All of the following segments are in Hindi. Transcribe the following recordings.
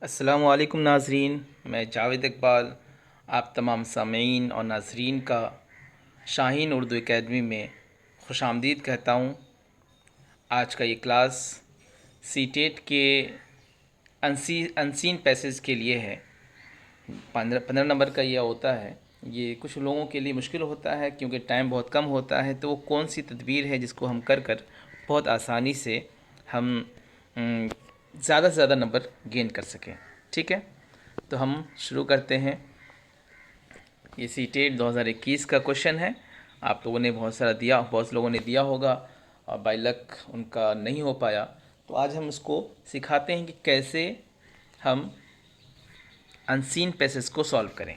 अस्सलामुअलैकुम नाज़रीन, मैं जावेद इकबाल आप तमाम सामीन और नाज़रीन का शाहीन उर्दू एकेडमी में खुशामदीद कहता हूँ। आज का ये क्लास सीटेट के अनसीन पैसेज के लिए है। 15 नंबर का यह होता है। ये कुछ लोगों के लिए मुश्किल होता है क्योंकि टाइम बहुत कम होता है, तो वो कौन सी तदबीर है जिसको हम कर कर बहुत आसानी से हम ज़्यादा से ज़्यादा नंबर गेन कर सकें। ठीक है, तो हम शुरू करते हैं। ये सीटेट 2021 का क्वेश्चन है। आप लोगों ने बहुत लोगों ने दिया होगा और बाय लक उनका नहीं हो पाया। तो आज हम उसको सिखाते हैं कि कैसे हम अनसीन पैसेज को सॉल्व करें।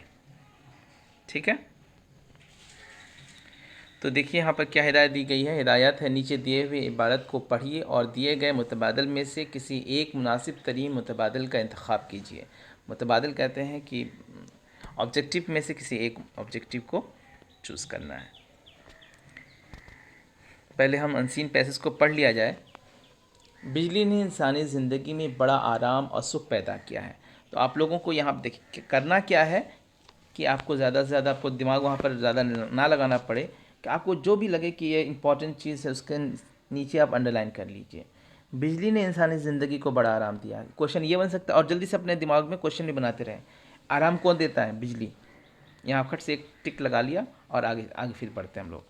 ठीक है, तो देखिए यहाँ पर क्या हिदायत दी गई है। हिदायत है, नीचे दिए हुए इबारत को पढ़िए और दिए गए मुतबादल में से किसी एक मुनासिब तरीन मुतबादल का इंतखाब कीजिए। मुतबादल कहते हैं कि ऑब्जेक्टिव में से किसी एक ऑब्जेक्टिव को चूज़ करना है। पहले हम अनसीन पैसेज को पढ़ लिया जाए। बिजली ने इंसानी ज़िंदगी में बड़ा आराम और सुख पैदा किया है। तो आप लोगों को यहाँ देखिए करना क्या है कि आपको ज़्यादा से ज़्यादा आपको दिमाग वहाँ पर ज़्यादा ना लगाना पड़े, कि आपको जो भी लगे कि ये इंपॉर्टेंट चीज़ है उसके नीचे आप अंडरलाइन कर लीजिए। बिजली ने इंसानी ज़िंदगी को बड़ा आराम दिया है। क्वेश्चन ये बन सकता है, और जल्दी से अपने दिमाग में क्वेश्चन भी बनाते रहें। आराम कौन देता है? बिजली। यहाँ खट से एक टिक लगा लिया और आगे आगे फिर बढ़ते हैं हम लोग।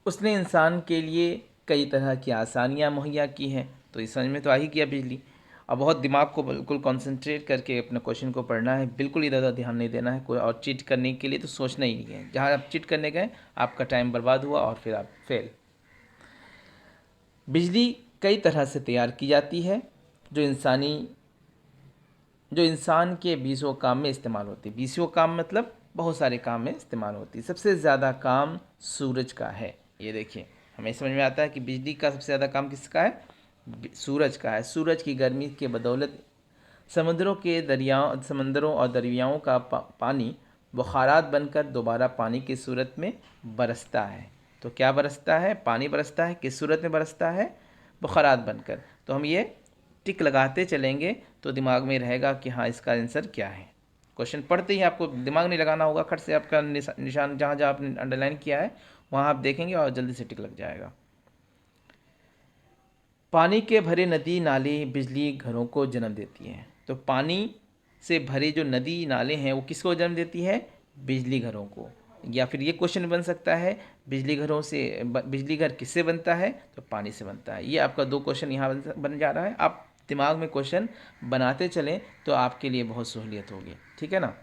उसने इंसान के लिए कई तरह की आसानियाँ मुहैया की हैं। तो इस समझ में तो आ ही गया बिजली। अब बहुत दिमाग को बिल्कुल कंसंट्रेट करके अपने क्वेश्चन को पढ़ना है, बिल्कुल इधर उधर ध्यान नहीं देना है। कोई और चीट करने के लिए तो सोचना ही नहीं है। जहाँ आप चीट करने गए आपका टाइम बर्बाद हुआ और फिर आप फेल। बिजली कई तरह से तैयार की जाती है जो इंसान के बीसों काम में इस्तेमाल होती है। बीसों काम मतलब बहुत सारे काम में इस्तेमाल होती है। सबसे ज़्यादा काम सूरज का है। ये देखिए, हमें समझ में आता है कि बिजली का सबसे ज़्यादा काम किसका है? सूरज का है। सूरज की गर्मी के बदौलत समंदरों और दरियाओं का पानी बुखारात बनकर दोबारा पानी की सूरत में बरसता है। तो क्या बरसता है? पानी बरसता है। किस सूरत में बरसता है? बुखारात बनकर। तो हम ये टिक लगाते चलेंगे तो दिमाग में रहेगा कि हाँ, इसका आंसर क्या है। क्वेश्चन पढ़ते ही आपको दिमाग नहीं लगाना होगा, खट से आपका निशान जहाँ जहाँ आपने अंडरलाइन किया है वहाँ आप देखेंगे और जल्दी से टिक लग जाएगा। पानी के भरे नदी नाले बिजली घरों को जन्म देती हैं। तो पानी से भरे जो नदी नाले हैं वो किसको जन्म देती है? बिजली घरों को। या फिर ये क्वेश्चन बन सकता है, बिजली घर किससे बनता है? तो पानी से बनता है। ये आपका दो क्वेश्चन यहाँ बन जा रहा है। आप दिमाग में क्वेश्चन बनाते चलें तो आपके लिए बहुत सहूलियत होगी। ठीक है ना।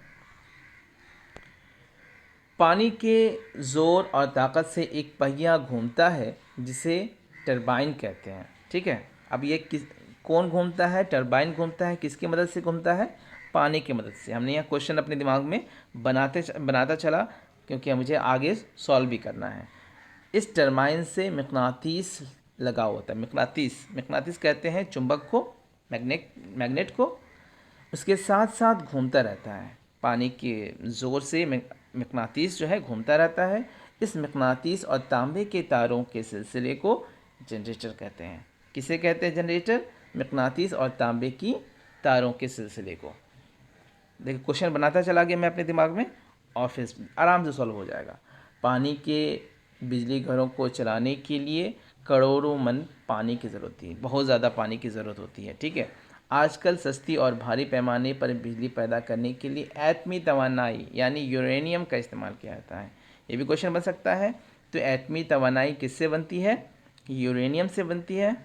पानी के ज़ोर और ताकत से एक पहिया घूमता है जिसे टरबाइन कहते हैं। ठीक है, अब ये कौन घूमता है? टरबाइन घूमता है। किसकी मदद से घूमता है? पानी की मदद से। हमने यह क्वेश्चन अपने दिमाग में बनाता चला क्योंकि मुझे आगे सॉल्व भी करना है। इस टरबाइन से मकनातीस लगा होता है। मकनातीस कहते हैं चुंबक को, मैग्नेट को। उसके साथ साथ घूमता रहता है। पानी के ज़ोर से मकनातीस जो है घूमता रहता है। इस मकनातीस और तांबे के तारों के सिलसिले को जनरेटर कहते हैं। किसे कहते हैं जनरेटर? मकनातीस और तांबे की तारों के सिलसिले को। देखिए क्वेश्चन बनाता चला गया मैं अपने दिमाग में और फिर आराम से सॉल्व हो जाएगा। पानी के बिजली घरों को चलाने के लिए करोड़ों मन पानी की ज़रूरत होती है। बहुत ज़्यादा पानी की ज़रूरत होती है। ठीक है, आजकल सस्ती और भारी पैमाने पर बिजली पैदा करने के लिए एटमी तवानाई यानी यूरेनियम का इस्तेमाल किया जाता है। ये भी क्वेश्चन बन सकता है। तो एटमी तवानाई किससे बनती है? यूरेनियम से बनती है।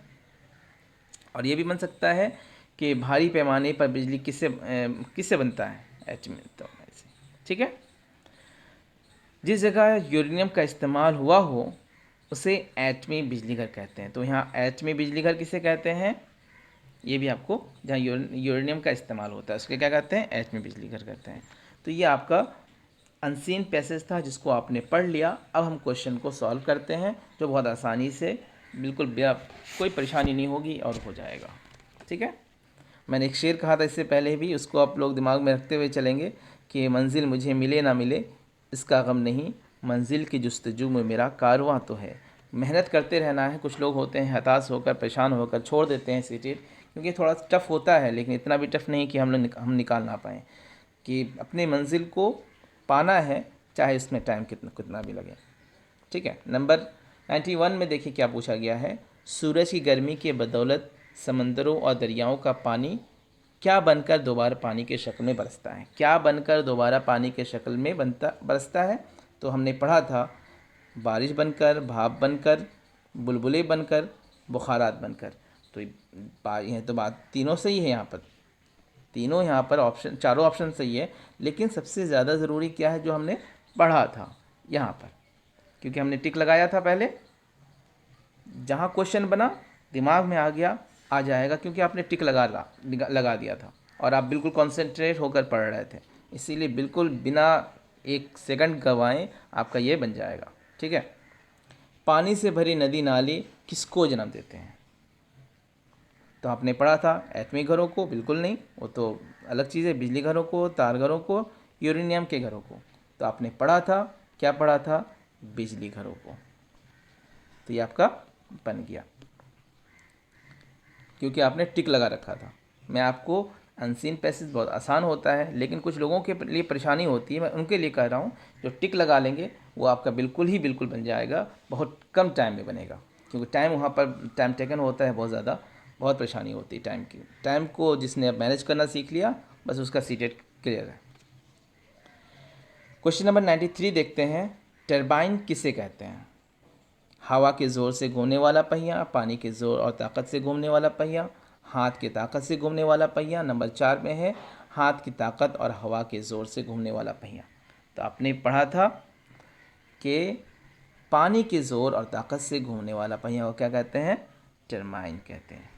और ये भी बन सकता है कि भारी पैमाने पर बिजली किससे बनता है? एटमी तवानाई से। ठीक है, जिस जगह यूरेनियम का इस्तेमाल हुआ हो उसे एटमी बिजली घर कहते हैं। तो यहाँ एटमी बिजली घर किसे कहते हैं? ये भी आपको, जहाँ यूरेनियम का इस्तेमाल होता है उसके क्या कहते हैं? एटमी बिजली घर कहते हैं। तो ये आपका अनसीन पैसेज था जिसको आपने पढ़ लिया। अब हम क्वेश्चन को सॉल्व करते हैं जो बहुत आसानी से, बिल्कुल बिना कोई परेशानी नहीं होगी और हो जाएगा। ठीक है, मैंने एक शेर कहा था इससे पहले भी, उसको आप लोग दिमाग में रखते हुए चलेंगे कि मंजिल मुझे मिले ना मिले इसका गम नहीं, मंजिल की जुस्तजू में मेरा कारवां तो है। मेहनत करते रहना है। कुछ लोग होते हैं हताश होकर, परेशान होकर छोड़ देते हैं सीटेट क्योंकि थोड़ा टफ होता है, लेकिन इतना भी टफ नहीं कि हम निकाल ना पाएँ, कि अपने मंजिल को पाना है चाहे इसमें टाइम कितना कितना भी लगे। ठीक है। नंबर 91 में देखिए क्या पूछा गया है। सूरज की गर्मी के बदौलत समंदरों और दरियाओं का पानी क्या बनकर दोबारा पानी के शक्ल में बरसता है? क्या बनकर दोबारा पानी के शक्ल में बरसता है? तो हमने पढ़ा था, बारिश बनकर, भाप बनकर, बुलबुले बनकर, बुखारात बनकर। तो ये तो बात तीनों सही है यहाँ पर, तीनों यहाँ पर ऑप्शन, चारों ऑप्शन सही है। लेकिन सबसे ज़्यादा ज़रूरी क्या है जो हमने पढ़ा था यहाँ पर, क्योंकि हमने टिक लगाया था पहले, जहाँ क्वेश्चन बना दिमाग में आ गया, आ जाएगा, क्योंकि आपने टिक लगा दिया था और आप बिल्कुल कॉन्सेंट्रेट होकर पढ़ रहे थे, इसीलिए बिल्कुल बिना एक सेकंड गंवाए आपका ये बन जाएगा। ठीक है। पानी से भरी नदी नाले किसको जन्म देते हैं? तो आपने पढ़ा था एटमी घरों को, बिल्कुल नहीं, वो तो अलग चीज़ है, बिजली घरों को, तार घरों को, यूरेनियम के घरों को। तो आपने पढ़ा था, क्या पढ़ा था? बिजली घरों को। तो ये आपका बन गया, क्योंकि आपने टिक लगा रखा था। मैं आपको अनसीन पैसेज बहुत आसान होता है, लेकिन कुछ लोगों के लिए परेशानी होती है, मैं उनके लिए कह रहा हूँ, जो टिक लगा लेंगे वो आपका बिल्कुल बन जाएगा, बहुत कम टाइम में बनेगा, क्योंकि टाइम वहाँ पर टाइम टेकन होता है बहुत ज़्यादा, बहुत परेशानी होती है टाइम की। टाइम को जिसने अब मैनेज करना सीख लिया, बस उसका सीटेट क्लियर है। क्वेश्चन नंबर 93 देखते हैं। टरबाइन किसे कहते हैं? हवा के ज़ोर से घूमने वाला पहिया, पानी के ज़ोर और ताकत से घूमने वाला पहिया, हाथ की ताकत से घूमने वाला पहिया। नंबर 4 में है हाथ की ताकत और हवा के ज़ोर से घूमने वाला पहिया। तो आपने पढ़ा था कि पानी के ज़ोर और ताकत से घूमने वाला पहिया को क्या कहते हैं? टरबाइन कहते हैं।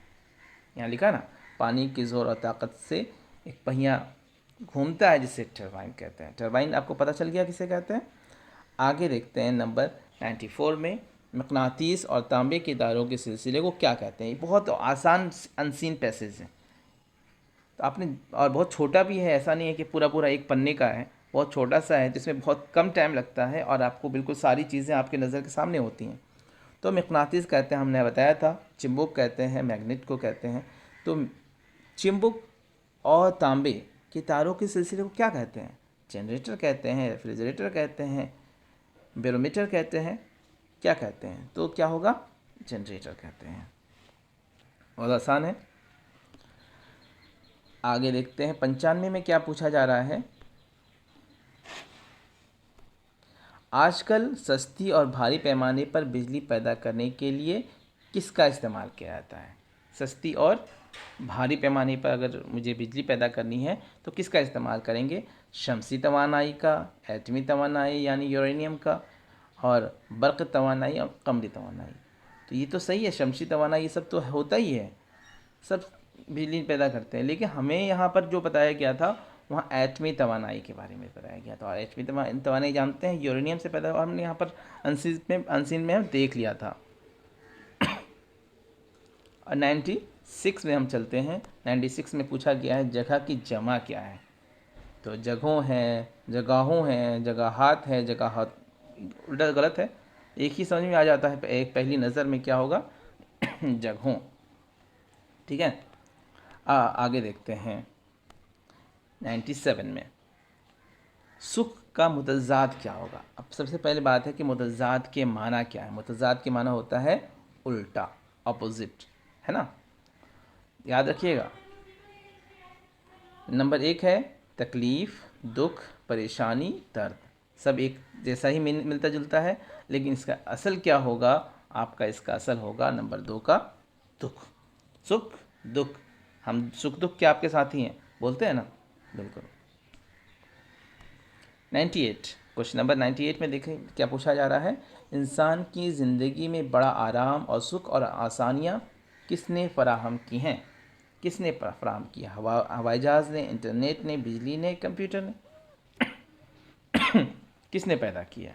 यहाँ लिखा ना, पानी के ज़ोर और ताकत से एक पहिया घूमता है जिसे टरबाइन कहते हैं। टरबाइन आपको पता चल गया किसे कहते हैं। आगे देखते हैं नंबर 94 में, मकनातीस और तांबे के तारों के सिलसिले को क्या कहते हैं? ये बहुत आसान अनसीन पैसेज है, तो आपने, और बहुत छोटा भी है, ऐसा नहीं है कि पूरा पूरा एक पन्ने का है, बहुत छोटा सा है, जिसमें बहुत कम टाइम लगता है और आपको बिल्कुल सारी चीज़ें आपके नज़र के सामने होती हैं। तो मकनातीस कहते हैं, हमने बताया था, चिंबुक कहते हैं, मैग्नेट को कहते हैं। तो चिंबुक और तांबे के तारों के सिलसिले को क्या कहते हैं? जनरेटर कहते हैं, रेफ्रिजरेटर कहते हैं, बैरोमीटर कहते हैं, क्या कहते हैं? तो क्या होगा? जनरेटर कहते हैं। बहुत आसान है। आगे देखते हैं 95 में क्या पूछा जा रहा है। आजकल सस्ती और भारी पैमाने पर बिजली पैदा करने के लिए किसका इस्तेमाल किया जाता है? सस्ती और भारी पैमाने पर अगर मुझे बिजली पैदा करनी है तो किसका इस्तेमाल करेंगे? शमसी तवानाई का, एटमी तवानाई यानी यूरेनियम का, और बर्क़ तवानाई और कमरी तवानाई। तो ये तो सही है, शमसी तवानाई ये सब तो होता ही है, सब बिजली पैदा करते हैं। लेकिन हमें यहाँ पर जो बताया गया था वहाँ एटमी तवानाई के बारे में बताया गया था। और एटमी तवानाई जानते हैं यूरेनियम से पैदा, और हमने यहाँ पर अनसीन में हम देख लिया था। और 96 में हम चलते हैं। 96 में पूछा गया है जगह की जमा क्या है? तो जगहों हैं, जगहात है, जगहात उल्टा गलत है, एक ही समझ में आ जाता है एक पहली नज़र में, क्या होगा? जगहों। ठीक है। आगे देखते हैं 97 में, सुख का मुतज़ाद क्या होगा? अब सबसे पहले बात है कि मुतज़ाद के माना क्या है। मुतज़ाद के माना होता है उल्टा, अपोजिट, है ना, याद रखिएगा। नंबर 1 है तकलीफ़, दुख, परेशानी, दर्द, सब एक जैसा ही मिलता जुलता है, लेकिन इसका असल क्या होगा? आपका इसका असल होगा नंबर 2 का दुख। सुख दुख, हम सुख दुख के आपके साथी हैं, बोलते हैं ना, बिल्कुल। 98, क्वेश्चन नंबर 98 में देखें क्या पूछा जा रहा है। इंसान की ज़िंदगी में बड़ा आराम और सुख और आसानियाँ किसने फराहम की हैं? किसने फराहम किया? हवाई जहाज़ ने, इंटरनेट ने, बिजली ने, कंप्यूटर ने? किसने पैदा किया?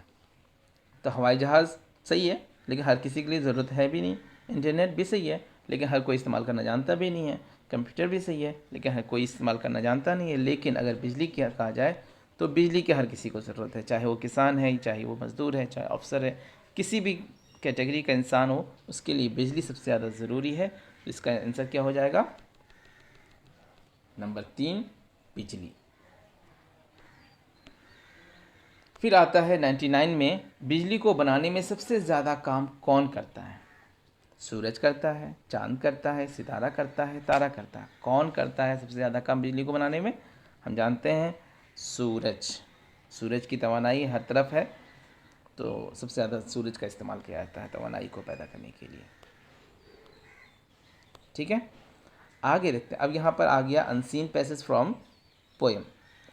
तो हवाई जहाज़ सही है, लेकिन हर किसी के लिए ज़रूरत है भी नहीं। इंटरनेट भी सही है, लेकिन हर कोई इस्तेमाल करना जानता भी नहीं है। कंप्यूटर भी सही है, लेकिन हर कोई इस्तेमाल करना जानता नहीं है। लेकिन अगर बिजली की कहा जाए तो बिजली की हर किसी को ज़रूरत है, चाहे वो किसान है, चाहे वो मज़दूर है, चाहे अफसर है, किसी भी कैटेगरी का इंसान हो, उसके लिए बिजली सबसे ज़्यादा ज़रूरी है। तो इसका आंसर क्या हो जाएगा? नंबर 3 बिजली। फिर आता है 99 में, बिजली को बनाने में सबसे ज़्यादा काम कौन करता है? सूरज करता है, चांद करता है, सितारा करता है, तारा करता है। कौन करता है सबसे ज़्यादा काम बिजली को बनाने में? हम जानते हैं सूरज। सूरज की तवानाई हर तरफ है, तो सबसे ज़्यादा सूरज का इस्तेमाल किया जाता है तवानाई को पैदा करने के लिए। ठीक है, आगे देखते हैं। अब यहाँ पर आ गया अनसीन पैसेज फ्रॉम पोएम।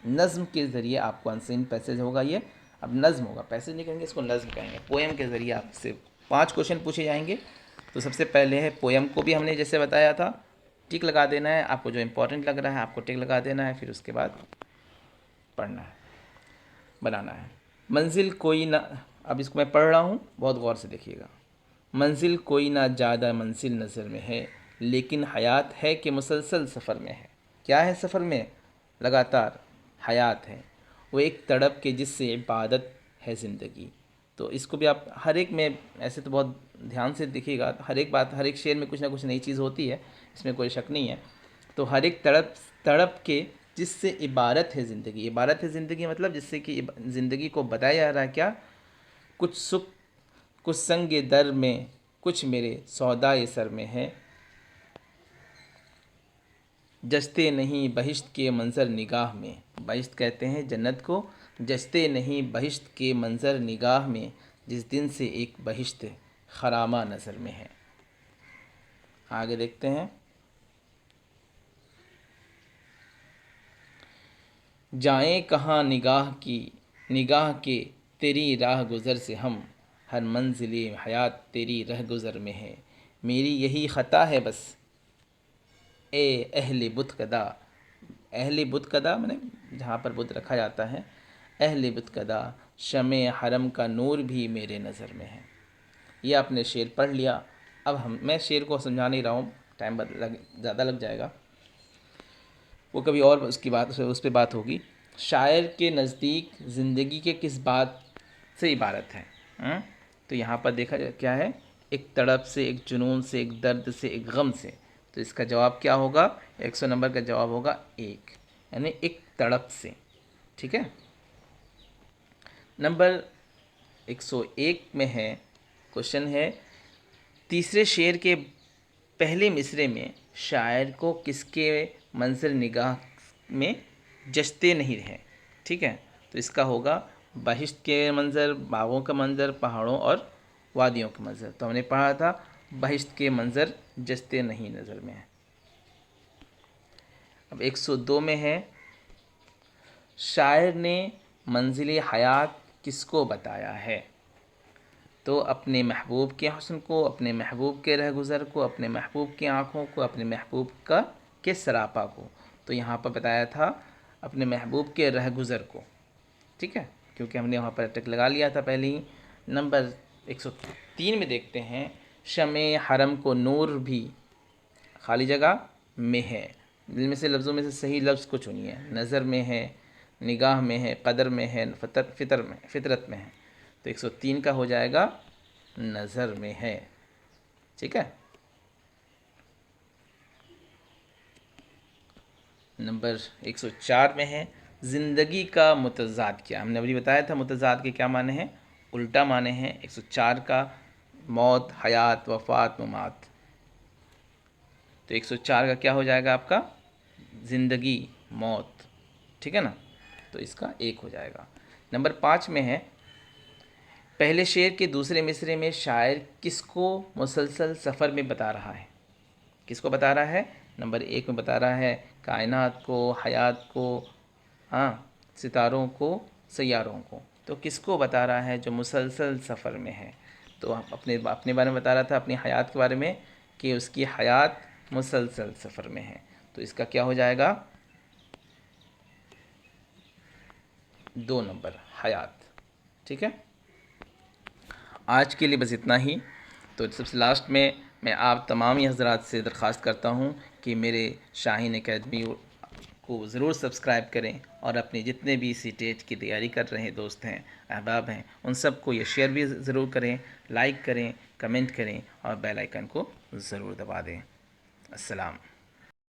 नज़्म के ज़रिए आपको अनसीन पैसेज होगा ये। अब नज़्म होगा, पैसेज नहीं कहेंगे, इसको नज़्म कहेंगे। पोएम के ज़रिए आपसे 5 क्वेश्चन पूछे जाएंगे। तो सबसे पहले है पोएम, को भी हमने जैसे बताया था टिक लगा देना है, आपको जो इंपॉर्टेंट लग रहा है आपको टिक लगा देना है, फिर उसके बाद पढ़ना है, बनाना है। मंजिल कोई ना, अब इसको मैं पढ़ रहा हूँ, बहुत गौर से देखिएगा। मंजिल कोई ना ज़्यादा मंजिल नज़र में है, लेकिन हयात है कि मुसलसल सफ़र में है। क्या है सफ़र में? लगातार हयात है। वो एक तड़प के जिससे इबादत है ज़िंदगी। तो इसको भी आप हर एक में ऐसे तो बहुत ध्यान से देखिएगा, हर एक बात, हर एक शेर में कुछ ना कुछ नई चीज़ होती है, इसमें कोई शक नहीं है। तो हर एक तड़प तड़प के जिससे इबारत है ज़िंदगी। इबारत है ज़िंदगी मतलब जिससे कि ज़िंदगी को बताया जा रहा है क्या? कुछ सुख कुछ संगे दर में, कुछ मेरे सौदाए सर में है। जचते नहीं बहिश्त के मंज़र निगाह में। बहिश्त कहते हैं जन्नत को। जचते नहीं बहिश्त के मंज़र निगाह में, जिस दिन से एक बहिश्त खरामा नज़र में है। आगे देखते हैं। जाएं कहाँ निगाह के तेरी राह गुज़र से हम, हर मंजिले हयात तेरी रह गुज़र में है। मेरी यही ख़ता है बस ए अहले बुत कदा। अहले बुत कदा मैंने जहाँ पर बुत रखा जाता है, अहले बुत कदा शमे हरम का नूर भी मेरे नज़र में है। ये आपने शेर पढ़ लिया। अब मैं शेर को समझा नहीं रहा हूँ, टाइम ज़्यादा लग जाएगा, वो कभी और उसकी बात उस पर बात होगी। शायर के नज़दीक ज़िंदगी के किस बात से इबारत है? तो यहाँ पर देखा जाए क्या है, एक तड़प से, एक जुनून से, एक दर्द से, एक गम से। तो इसका जवाब क्या होगा? 100 नंबर का जवाब होगा 1, यानी एक तड़प से। ठीक है, नंबर 101 में है, क्वेश्चन है, तीसरे शेर के पहले मिसरे में शायर को किसके मंजर निगाह में जचते नहीं रहे? ठीक है, तो इसका होगा बहिश्त के मंज़र, बागों का मंज़र, पहाड़ों और वादियों का मंज़र। तो हमने पढ़ा था बहिश्त के मंज़र जचते नहीं नज़र में है। अब 102 में है, शायर ने मंजिल हयात किसको बताया है? तो अपने महबूब के हुस्न को, अपने महबूब के रहगुज़र को, अपने महबूब की आँखों को, अपने महबूब के सरापा को। तो यहाँ पर बताया था अपने महबूब के रहगुज़र को। ठीक है, क्योंकि हमने वहाँ पर टिक लगा लिया था पहले ही। नंबर 103 में देखते हैं, शमे हरम को नूर भी खाली जगह में है। दिल में से लफ्ज़ों में से सही लफ्ज़ को चुनिए। नज़र में है, निगाह में है, कदर में है, फितरत में है। तो 103 का हो जाएगा नज़र में है। ठीक है, नंबर 104 में है, ज़िंदगी का मुतज़ाद क्या? हमने अभी बताया था मुतज़ाद के क्या माने हैं, उल्टा माने हैं। 104 का मौत, हयात, वफ़ात, ममात। तो 104 का क्या हो जाएगा आपका? ज़िंदगी, मौत। ठीक है ना, तो इसका 1 हो जाएगा। नंबर 5 में है, पहले शेर के दूसरे मिसरे में शायर किसको मुसलसल सफ़र में बता रहा है? किसको बता रहा है? नंबर 1 में बता रहा है कायनात को, हयात को, हाँ, सितारों को, सैयारों को। तो किसको बता रहा है जो मुसलसल सफ़र में है? तो अपने अपने बारे में बता रहा था, अपनी हयात के बारे में, कि उसकी हयात मुसलसल सफ़र में है। तो इसका क्या हो जाएगा? 2 नंबर, हयात। ठीक है, आज के लिए बस इतना ही। तो सबसे लास्ट में मैं आप तमाम ही हज़रात से दरख्वास्त करता हूँ कि मेरे शाहीन एकेडमी को ज़रूर सब्सक्राइब करें, और अपने जितने भी इसी टेट की तैयारी कर रहे हैं दोस्त हैं, अहबाब हैं, उन सबको ये शेयर भी ज़रूर करें, लाइक करें, कमेंट करें और बेल आइकन को ज़रूर दबा दें। अस्सलाम।